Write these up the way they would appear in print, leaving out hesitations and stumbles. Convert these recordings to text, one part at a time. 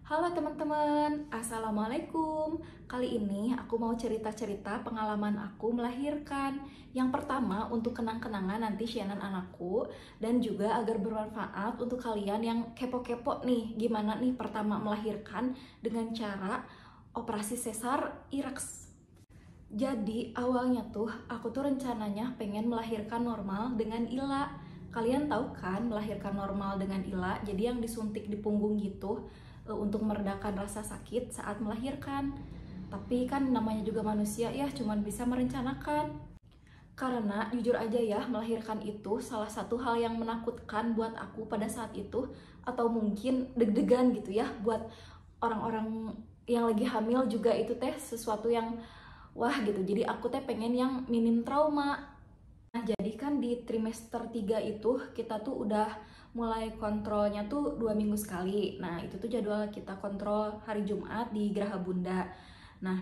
Halo teman-teman, Assalamualaikum. Kali ini aku mau cerita-cerita pengalaman aku melahirkan. Yang pertama untuk kenang-kenangan nanti Shannon anakku, dan juga agar bermanfaat untuk kalian yang kepo-kepo nih, gimana nih pertama melahirkan dengan cara operasi sesar IRAX. Jadi awalnya tuh aku tuh rencananya pengen melahirkan normal dengan ILA. Kalian tahu kan melahirkan normal dengan ILA, jadi yang disuntik di punggung gitu untuk meredakan rasa sakit saat melahirkan. Tapi kan namanya juga manusia ya, cuman bisa merencanakan. Karena jujur aja ya, melahirkan itu salah satu hal yang menakutkan buat aku pada saat itu, atau mungkin deg-degan gitu ya buat orang-orang yang lagi hamil juga. Itu teh sesuatu yang wah gitu. Jadi aku teh pengen yang minim trauma. Nah, jadi kan di trimester 3 itu kita tuh udah mulai kontrolnya tuh 2 minggu sekali. Nah, itu tuh jadwal kita kontrol hari Jumat di Geraha Bunda. Nah,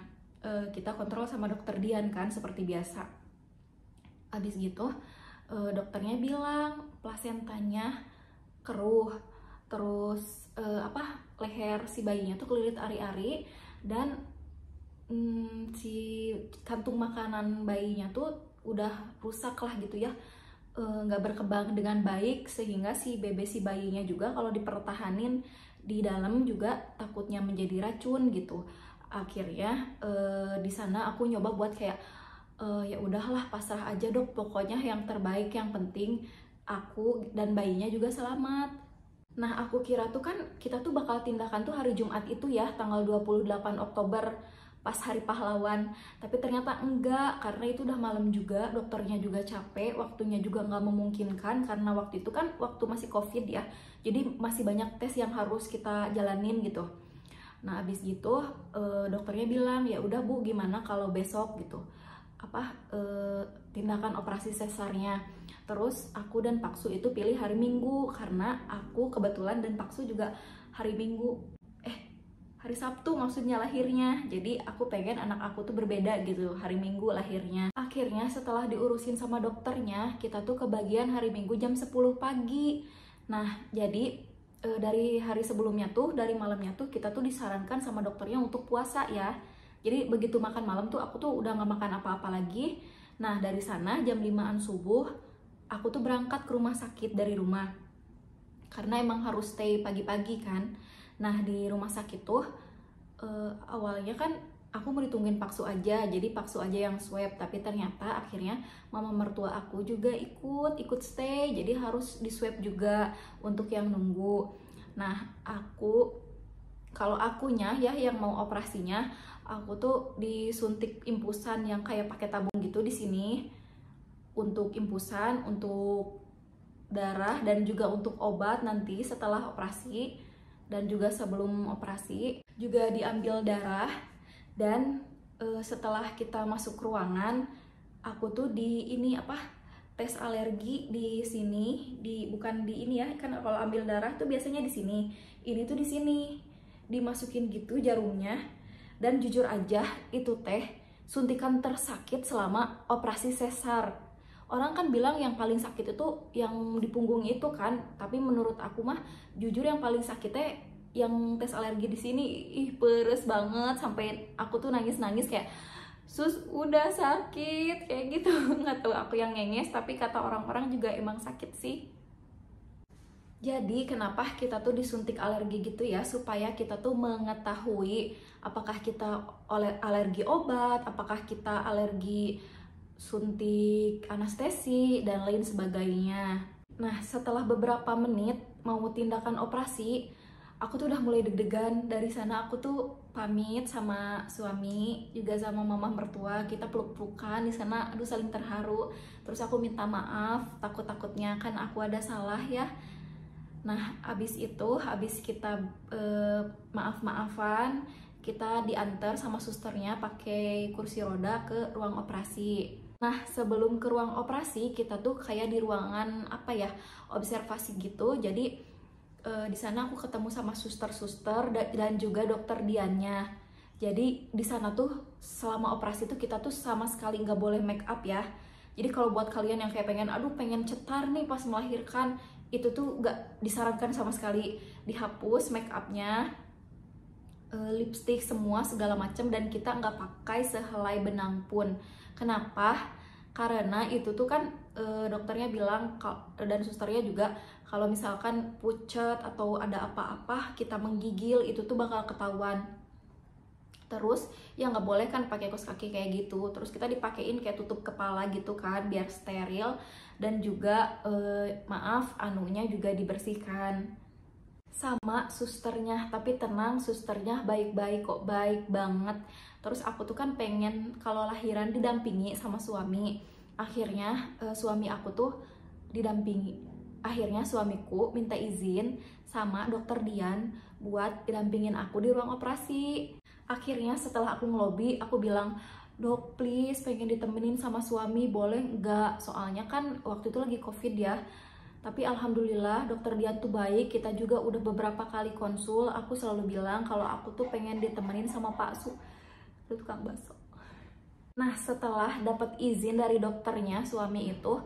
kita kontrol sama dokter Dian kan seperti biasa. Abis gitu, dokternya bilang plasentanya keruh. Terus leher si bayinya tuh kelilit ari-ari, dan si kantung makanan bayinya tuh udah rusak lah gitu ya, nggak berkembang dengan baik, sehingga si bayinya juga kalau dipertahanin di dalam juga takutnya menjadi racun gitu. Akhirnya di sana aku nyoba buat kayak ya udahlah pasrah aja dok, pokoknya yang terbaik, yang penting aku dan bayinya juga selamat. Nah, aku kira tuh kan kita tuh bakal tindakan tuh hari Jumat itu ya, tanggal 28 Oktober pas hari pahlawan. Tapi ternyata enggak, karena itu udah malam juga, dokternya juga capek, waktunya juga nggak memungkinkan, karena waktu itu kan waktu masih COVID ya. Jadi masih banyak tes yang harus kita jalanin gitu. Nah, abis gitu dokternya bilang, ya udah Bu, gimana kalau besok gitu. Tindakan operasi sesarnya. Terus aku dan Paksu itu pilih hari Minggu, karena aku kebetulan dan Paksu juga hari Minggu, hari Sabtu maksudnya lahirnya. Jadi aku pengen anak aku tuh berbeda gitu, hari Minggu lahirnya. Akhirnya setelah diurusin sama dokternya, kita tuh kebagian hari Minggu jam 10 pagi. Nah, jadi dari hari sebelumnya tuh, dari malamnya tuh kita tuh disarankan sama dokternya untuk puasa ya. Jadi begitu makan malam tuh aku tuh udah gak makan apa-apa lagi. Nah, dari sana jam 5-an subuh aku tuh berangkat ke rumah sakit dari rumah, karena emang harus stay pagi-pagi kan. Nah, di rumah sakit tuh awalnya kan aku mau ditungguin Paksu aja, jadi Paksu aja yang swab. Tapi ternyata akhirnya mama mertua aku juga ikut stay, jadi harus di swab juga untuk yang nunggu. Nah, kalau akunya ya yang mau operasinya, aku tuh disuntik impusan yang kayak pakai tabung gitu di sini, untuk impusan, untuk darah, dan juga untuk obat nanti setelah operasi, dan juga sebelum operasi juga diambil darah. Dan setelah kita masuk ruangan, aku tuh tes alergi di sini, bukan di ini ya, kan kalau ambil darah tuh biasanya di sini, ini tuh di sini dimasukin gitu jarumnya. Dan jujur aja itu teh suntikan tersakit selama operasi sesar. Orang kan bilang yang paling sakit itu yang di punggung itu kan, tapi menurut aku mah jujur yang paling sakitnya yang tes alergi di sini. Ih, peres banget sampai aku tuh nangis-nangis kayak, "Sus, udah sakit," kayak gitu. Nggak tahu aku yang ngenges, tapi kata orang-orang juga emang sakit sih. Jadi kenapa kita tuh disuntik alergi gitu ya, supaya kita tuh mengetahui apakah kita alergi obat, apakah kita alergi suntik anestesi, dan lain sebagainya. Nah, setelah beberapa menit mau tindakan operasi, aku tuh udah mulai deg-degan. Dari sana aku tuh pamit sama suami, juga sama mama mertua. Kita peluk-pelukan di sana, aduh saling terharu. Terus aku minta maaf, takut-takutnya kan aku ada salah ya. Nah, abis kita maaf-maafan, kita diantar sama susternya pakai kursi roda ke ruang operasi. Nah, sebelum ke ruang operasi, kita tuh kayak di ruangan observasi gitu. Jadi di sana aku ketemu sama suster-suster dan juga dokter Diannya. Jadi di sana tuh selama operasi tuh kita tuh sama sekali nggak boleh make up ya. Jadi kalau buat kalian yang kayak pengen cetar nih pas melahirkan, itu tuh nggak disarankan sama sekali. Dihapus make upnya, lipstick semua segala macam, dan kita nggak pakai sehelai benang pun. Kenapa? Karena itu tuh kan dokternya bilang dan susternya juga kalau misalkan pucat atau ada apa-apa kita menggigil itu tuh bakal ketahuan. Terus ya nggak boleh kan pakai kaos kaki kayak gitu. Terus kita dipakein kayak tutup kepala gitu kan biar steril, dan juga maaf anunya juga dibersihkan sama susternya. Tapi tenang, susternya baik-baik kok, baik banget. Terus aku tuh kan pengen kalau lahiran didampingi sama suami. Akhirnya suami aku tuh didampingi. Akhirnya suamiku minta izin sama dokter Dian buat didampingin aku di ruang operasi. Akhirnya setelah aku ngelobi, aku bilang, "Dok, please pengen ditemenin sama suami, boleh nggak? Soalnya kan waktu itu lagi COVID ya." Tapi alhamdulillah dokter Dian tuh baik, kita juga udah beberapa kali konsul. Aku selalu bilang kalau aku tuh pengen ditemenin sama Pak Su, itu tukang bakso. Nah setelah dapat izin dari dokternya, suami itu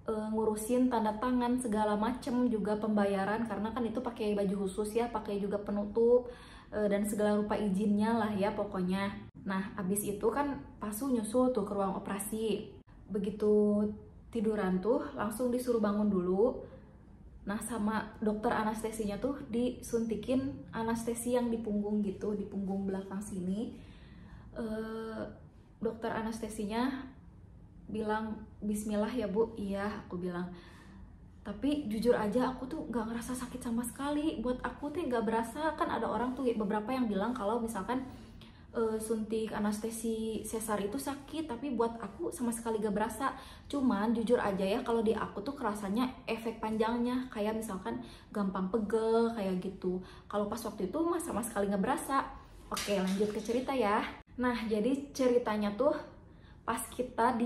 ngurusin tanda tangan segala macem, juga pembayaran, karena kan itu pakai baju khusus ya, pakai juga penutup dan segala rupa izinnya lah ya pokoknya. Nah abis itu kan Pak Su nyusul tuh ke ruang operasi. Begitu tiduran tuh langsung disuruh bangun dulu. Nah sama dokter anestesinya tuh disuntikin anestesi yang di punggung gitu, di punggung belakang sini. Dokter anestesinya bilang, "Bismillah ya Bu." Iya, aku bilang. Tapi jujur aja aku tuh gak ngerasa sakit sama sekali. Buat aku tuh gak berasa. Kan ada orang tuh beberapa yang bilang kalau misalkan suntik anestesi sesar itu sakit, tapi buat aku sama sekali gak berasa. Cuman jujur aja ya, kalau di aku tuh kerasanya efek panjangnya, kayak misalkan gampang pegel kayak gitu. Kalau pas waktu itu mah sama sekali gak berasa. Oke, lanjut ke cerita ya. Nah jadi ceritanya tuh pas kita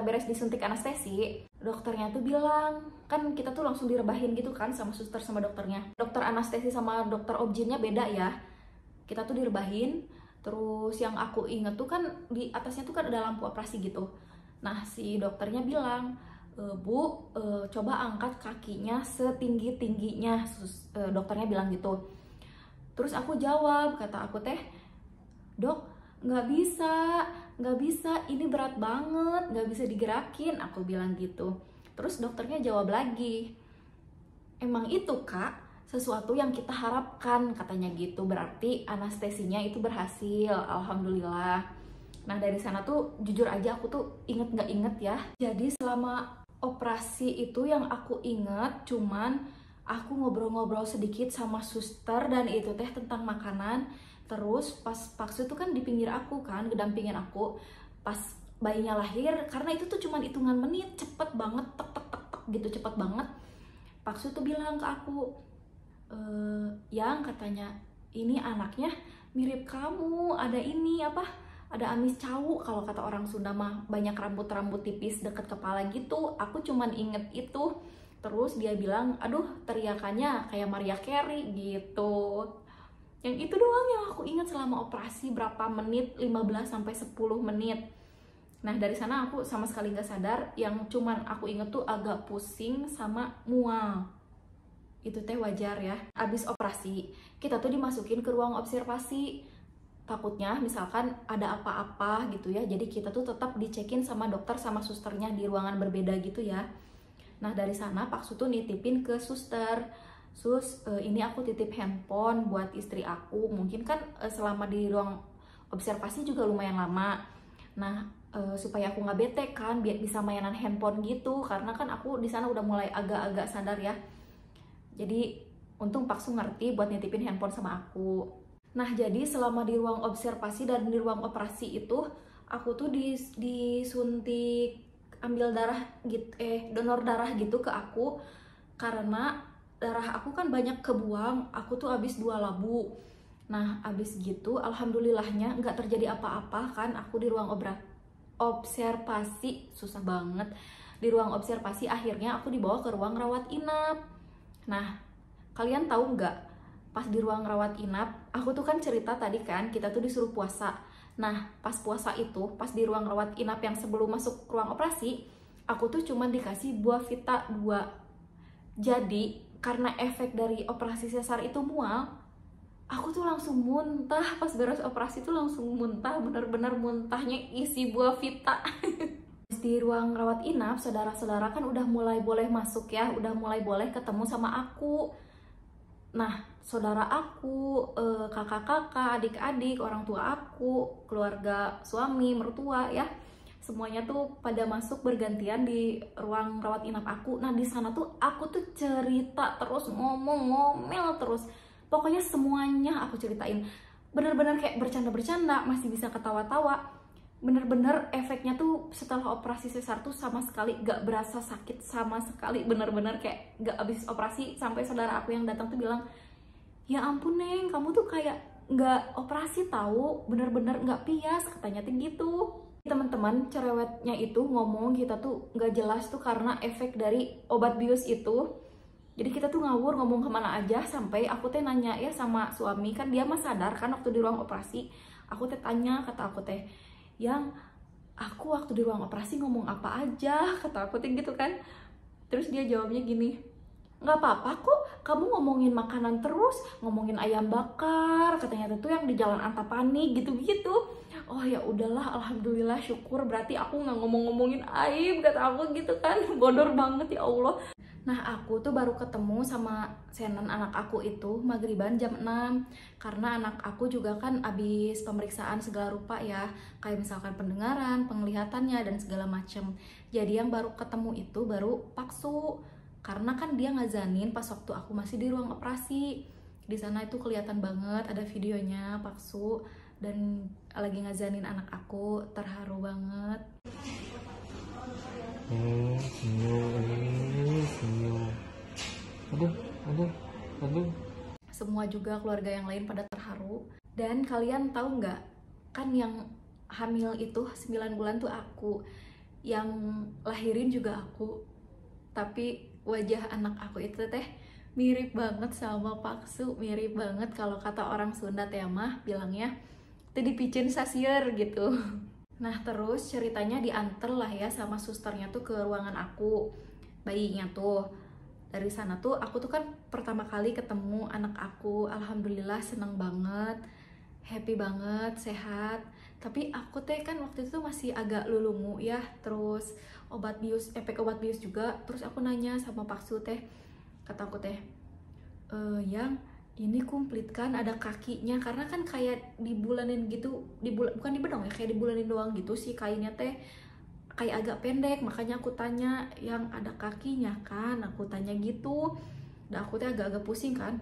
beres disuntik anestesi, dokternya tuh bilang, kan kita tuh langsung direbahin gitu kan sama suster sama dokternya. Dokter anestesi sama dokter objinnya beda ya. Kita tuh direbahin, terus yang aku inget tuh kan di atasnya tuh kan ada lampu operasi gitu. Nah si dokternya bilang, "Bu, coba angkat kakinya setinggi-tingginya." Dokternya bilang gitu. Terus aku jawab, kata aku teh, "Dok, nggak bisa, ini berat banget, nggak bisa digerakin." Aku bilang gitu. Terus dokternya jawab lagi, "Emang itu Kak sesuatu yang kita harapkan," katanya gitu. Berarti anestesinya itu berhasil, alhamdulillah. Nah dari sana tuh jujur aja aku tuh inget nggak inget ya. Jadi selama operasi itu yang aku inget cuman aku ngobrol-ngobrol sedikit sama suster, dan itu teh tentang makanan. Terus pas Paksu tuh kan di pinggir aku kan, ngedampingin aku pas bayinya lahir. Karena itu tuh cuman hitungan menit, cepet banget, tek tek tek tek gitu, cepet banget. Paksu tuh bilang ke aku, "Yang," katanya, "ini anaknya mirip kamu, ada ini apa, ada amis cawu." Kalau kata orang Sunda mah banyak rambut-rambut tipis deket kepala gitu. Aku cuman inget itu. Terus dia bilang, "Aduh teriakannya kayak Mariah Carey," gitu. Yang itu doang yang aku ingat selama operasi. Berapa menit, 15-10 menit. Nah dari sana aku sama sekali gak sadar. Yang cuman aku inget tuh agak pusing sama mual. Itu teh wajar ya. Abis operasi kita tuh dimasukin ke ruang observasi. Takutnya misalkan ada apa-apa gitu ya, jadi kita tuh tetap dicekin sama dokter sama susternya di ruangan berbeda gitu ya. Nah dari sana Pak Su tuh nitipin ke suster, "Sus, ini aku titip handphone buat istri aku." Mungkin kan selama di ruang observasi juga lumayan lama. Nah supaya aku nggak bete kan, biar bisa mainan handphone gitu, karena kan aku di sana udah mulai agak-agak sadar ya. Jadi untung Pak Su ngerti buat nitipin handphone sama aku. Nah jadi selama di ruang observasi dan di ruang operasi itu aku tuh disuntik ambil darah gitu, donor darah gitu ke aku, karena darah aku kan banyak kebuang. Aku tuh habis 2 labu. Nah habis gitu alhamdulillahnya nggak terjadi apa-apa kan. Aku di ruang observasi, susah banget. Di ruang observasi akhirnya aku dibawa ke ruang rawat inap. Nah kalian tahu nggak, pas di ruang rawat inap aku tuh kan cerita tadi kan, kita tuh disuruh puasa. Nah, pas puasa itu, pas di ruang rawat inap yang sebelum masuk ruang operasi, aku tuh cuma dikasih buah Vita 2. Jadi, karena efek dari operasi sesar itu mual, aku tuh langsung muntah. Pas beres operasi tuh langsung muntah, bener-bener muntahnya isi buah Vita. Di ruang rawat inap, saudara-saudara kan udah mulai boleh masuk ya, udah mulai boleh ketemu sama aku. Nah, saudara aku, kakak-kakak, adik-adik, orang tua aku, keluarga suami, mertua ya, semuanya tuh pada masuk bergantian di ruang rawat inap aku. Nah, di sana tuh aku tuh cerita terus, ngomel terus. Pokoknya semuanya aku ceritain. Bener-bener kayak bercanda-bercanda, masih bisa ketawa-tawa. Bener-bener efeknya tuh setelah operasi sesar tuh sama sekali gak berasa sakit sama sekali. Bener-bener kayak gak abis operasi, sampai saudara aku yang datang tuh bilang, ya ampun Neng, kamu tuh kayak gak operasi tahu, bener-bener gak pias, katanya tuh gitu. Teman-teman, cerewetnya itu ngomong kita tuh gak jelas tuh karena efek dari obat bius itu. Jadi kita tuh ngawur ngomong kemana aja, sampai aku teh nanya ya sama suami, kan dia mah sadar kan waktu di ruang operasi. Aku teh tanya, kata aku teh, yang aku waktu di ruang operasi ngomong apa aja, kata aku tuh gitu kan. Terus dia jawabnya gini, nggak apa-apa kok, kamu ngomongin makanan terus, ngomongin ayam bakar, katanya tuh yang di Jalan Antapani gitu-gitu. Oh ya udahlah, alhamdulillah, syukur, berarti aku nggak ngomong-ngomongin aib, kata aku gitu kan. Bodor banget ya Allah. Nah, aku tuh baru ketemu sama Senan anak aku itu maghriban jam 6. Karena anak aku juga kan abis pemeriksaan segala rupa ya, kayak misalkan pendengaran, penglihatannya, dan segala macem. Jadi yang baru ketemu itu baru Paksu. Karena kan dia ngazanin pas waktu aku masih di ruang operasi. Di sana itu kelihatan banget, ada videonya Paksu dan lagi ngazanin anak aku, terharu banget. Aduh. Semua juga keluarga yang lain pada terharu. Dan kalian tahu nggak, kan yang hamil itu 9 bulan tuh aku, yang lahirin juga aku. Tapi wajah anak aku itu teh mirip banget sama Paksu, mirip banget. Kalau kata orang Sunda teh mah bilangnya teh dipicen sasier gitu. Nah, terus ceritanya diantar lah ya sama susternya tuh ke ruangan aku, bayinya tuh. Dari sana tuh aku tuh kan pertama kali ketemu anak aku. Alhamdulillah seneng banget, happy banget, sehat. Tapi aku teh kan waktu itu masih agak lulungu ya. Terus obat bius, efek obat bius juga. Terus aku nanya sama Paksu teh, kata aku teh, yang ini komplit kan, ada kakinya, karena kan kayak dibulanin gitu, bukan dibedong ya, kayak dibulanin doang gitu sih kainnya teh, kayak agak pendek. Makanya aku tanya, yang ada kakinya kan, aku tanya gitu. Dan aku teh agak-agak pusing kan.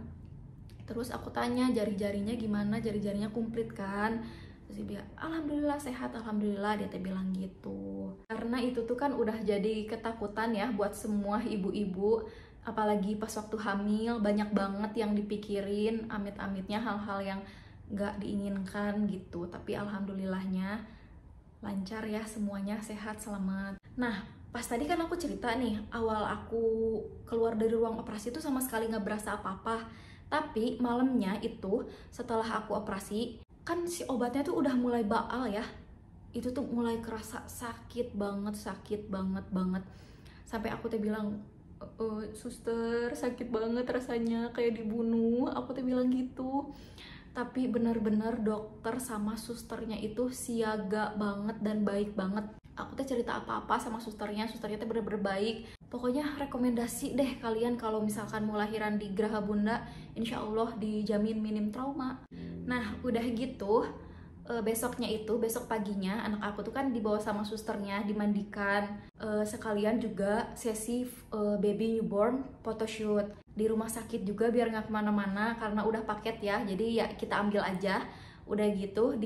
Terus aku tanya jari-jarinya gimana, jari-jarinya komplit kan. Terus dia bilang, alhamdulillah sehat, alhamdulillah, dia teh bilang gitu. Karena itu tuh kan udah jadi ketakutan ya buat semua ibu-ibu, apalagi pas waktu hamil banyak banget yang dipikirin, amit-amitnya hal-hal yang gak diinginkan gitu. Tapi alhamdulillahnya lancar ya, semuanya sehat, selamat. Nah, pas tadi kan aku cerita nih, awal aku keluar dari ruang operasi itu sama sekali gak berasa apa-apa. Tapi malamnya itu setelah aku operasi, kan si obatnya tuh udah mulai baal ya. Itu tuh mulai kerasa sakit banget banget. Sampai aku tuh bilang, suster sakit banget rasanya, kayak dibunuh, aku tuh bilang gitu. Tapi bener-bener dokter sama susternya itu siaga banget dan baik banget. Aku tuh cerita apa-apa sama susternya tuh bener-bener baik. Pokoknya rekomendasi deh kalian kalau misalkan mau lahiran di Graha Bunda, insya Allah dijamin minim trauma. Nah, udah gitu, besok paginya anak aku tuh kan dibawa sama susternya, dimandikan, sekalian juga sesi baby newborn photoshoot di rumah sakit juga biar nggak kemana-mana karena udah paket ya, jadi ya kita ambil aja. Udah gitu,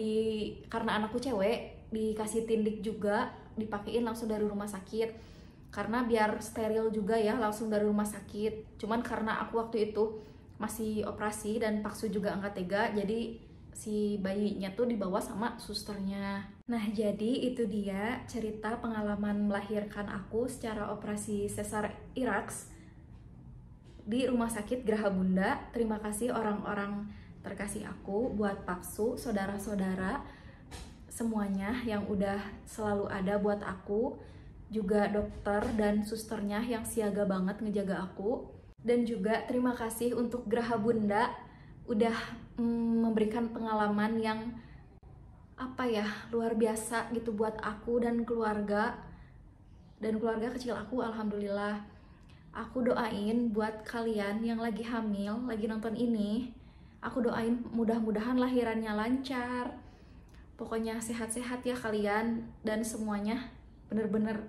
karena anakku cewek, dikasih tindik juga, dipakein langsung dari rumah sakit karena biar steril juga ya, langsung dari rumah sakit. Cuman karena aku waktu itu masih operasi dan Paksu juga nggak tega, jadi si bayinya tuh dibawa sama susternya. Nah, jadi itu dia cerita pengalaman melahirkan aku secara operasi sesar IRAX di Rumah Sakit Graha Bunda. Terima kasih orang-orang terkasih aku, buat Paksu, saudara-saudara semuanya yang udah selalu ada buat aku, juga dokter dan susternya yang siaga banget ngejaga aku. Dan juga terima kasih untuk Graha Bunda udah memberikan pengalaman yang luar biasa gitu buat aku dan keluarga kecil aku. Alhamdulillah. Aku doain buat kalian yang lagi hamil, lagi nonton ini, aku doain mudah-mudahan lahirannya lancar, pokoknya sehat-sehat ya kalian, dan semuanya bener-bener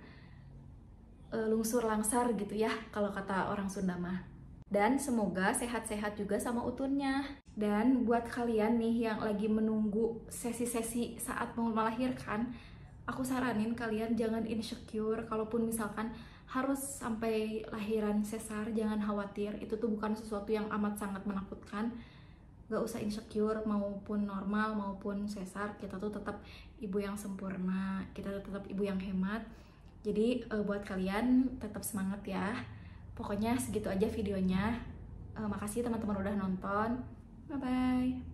lungsur langsar gitu ya kalau kata orang Sunda mah. Dan semoga sehat-sehat juga sama utunnya. Dan buat kalian nih yang lagi menunggu sesi-sesi saat mau melahirkan, aku saranin kalian jangan insecure. Kalaupun misalkan harus sampai lahiran sesar, jangan khawatir, itu tuh bukan sesuatu yang amat sangat menakutkan. Gak usah insecure, maupun normal maupun sesar, kita tuh tetap ibu yang sempurna, kita tuh tetap ibu yang hemat. Jadi buat kalian tetap semangat ya. Pokoknya segitu aja videonya. Makasih teman-teman udah nonton. Bye bye.